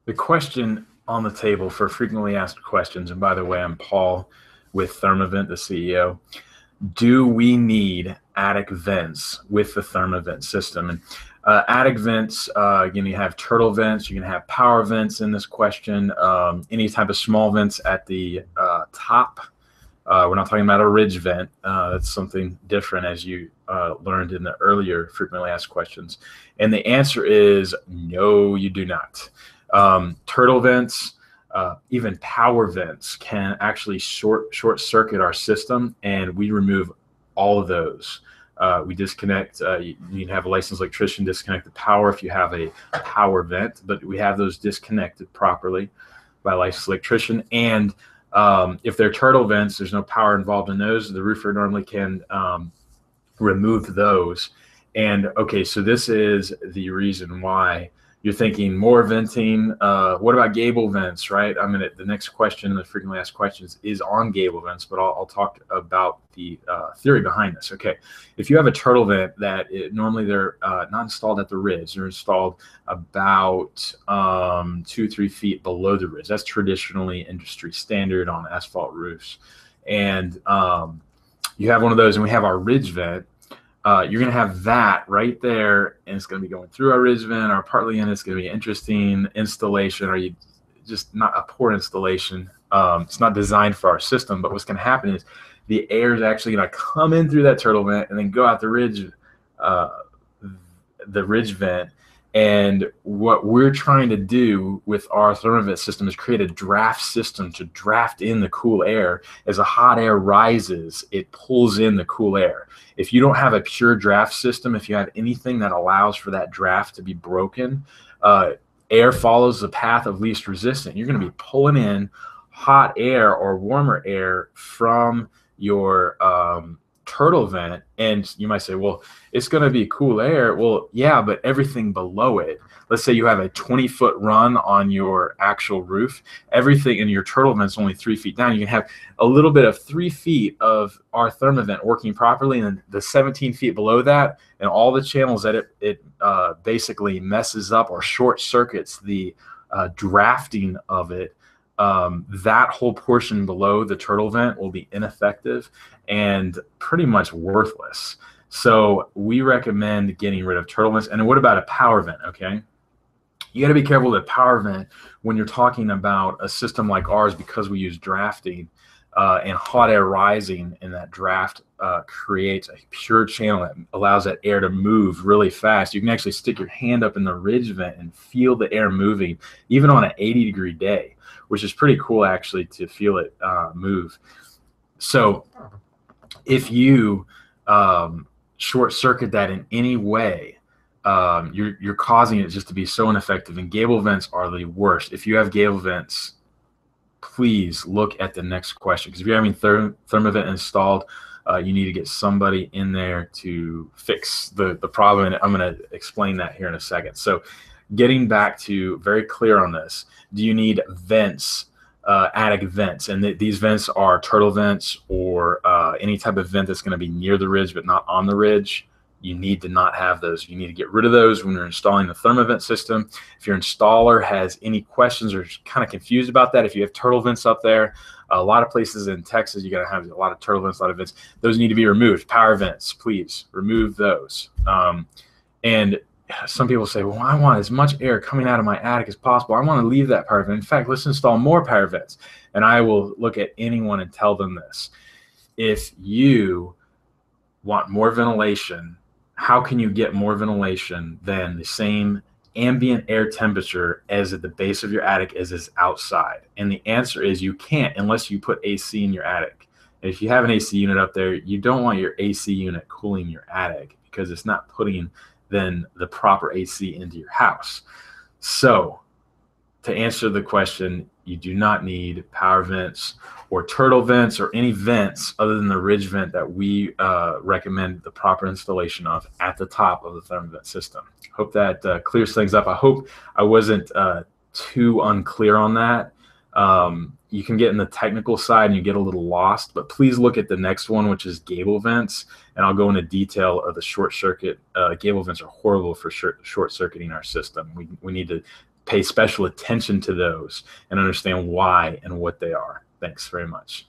The question on the table for frequently asked questions, and by the way, I'm Paul with Therma Vent, the CEO. Do we need attic vents with the Therma Vent system? And attic vents, you have turtle vents, you can have power vents in this question, any type of small vents at the top. We're not talking about a ridge vent. That's something different, as you learned in the earlier frequently asked questions. And the answer is no, you do not. Turtle vents, even power vents can actually short circuit our system, and we remove all of those. We disconnect, you can have a licensed electrician disconnect the power if you have a power vent, but we have those disconnected properly by a licensed electrician. And if they're turtle vents, there's no power involved in those. The roofer normally can remove those. And okay, so this is the reason why you're thinking more venting. What about Gable vents, right? I mean, the next question in the frequently asked questions is on Gable vents, but I'll talk about the theory behind this. Okay, if you have a turtle vent that normally they're not installed at the ridge, they're installed about 2-3 feet below the ridge. That's traditionally industry standard on asphalt roofs. And you have one of those, and we have our ridge vent. You're going to have that right there, and it's going to be going through our ridge vent or partly in. It's going to be an interesting installation, or just not a poor installation. It's not designed for our system, but what's going to happen is the air is actually going to come in through that turtle vent and then go out the ridge vent. And what we're trying to do with our Therma Vent system is create a draft system to draft in the cool air. As the hot air rises, it pulls in the cool air. If you don't have a pure draft system, if you have anything that allows for that draft to be broken, air follows the path of least resistance. You're going to be pulling in hot air or warmer air from your turtle vent, and you might say, well, it's going to be cool air. Well, yeah, but everything below it, let's say you have a 20-foot run on your actual roof, everything in your turtle vent's only 3 feet down. You can have a little bit of 3 feet of our Therma Vent working properly, and the 17 feet below that and all the channels that it basically messes up or short circuits the drafting of it. That whole portion below the turtle vent will be ineffective and pretty much worthless. So we recommend getting rid of turtle vents. And what about a power vent? Okay, you got to be careful with a power vent when you're talking about a system like ours, because we use drafting and hot air rising, and that draft creates a pure channel that allows that air to move really fast. You can actually stick your hand up in the ridge vent and feel the air moving, even on an 80-degree day, which is pretty cool actually to feel it move. So if you short circuit that in any way, you're causing it just to be so ineffective. And Gable vents are the worst. If you have Gable vents, please look at the next question, because if you're having Therma Vent installed, you need to get somebody in there to fix the problem. And I'm going to explain that here in a second. So getting back to very clear on this, do you need vents, attic vents? And these vents are turtle vents or any type of vent that's going to be near the ridge but not on the ridge. You need to not have those. You need to get rid of those when you're installing the Therma Vent system. If your installer has any questions or is kind of confused about that, if you have turtle vents up there, a lot of places in Texas, you got to have a lot of turtle vents, a lot of vents. Those need to be removed. Power vents, please remove those. And some people say, well, I want as much air coming out of my attic as possible. I want to leave that power vent. In fact, let's install more power vents. And I will look at anyone and tell them this. If you want more ventilation, how can you get more ventilation than the same ambient air temperature as at the base of your attic as is outside? And the answer is you can't unless you put AC in your attic. And if you have an AC unit up there, you don't want your AC unit cooling your attic, because it's not putting then the proper AC into your house. So to answer the question, you do not need power vents or turtle vents or any vents other than the ridge vent that we recommend the proper installation of at the top of the Therma Vent system. Hope that clears things up. I hope I wasn't too unclear on that. You can get in the technical side and you get a little lost, but please look at the next one, which is Gable Vents, and I'll go into detail of the short circuit. Gable Vents are horrible for short circuiting our system. We need to pay special attention to those and understand why and what they are. Thanks very much.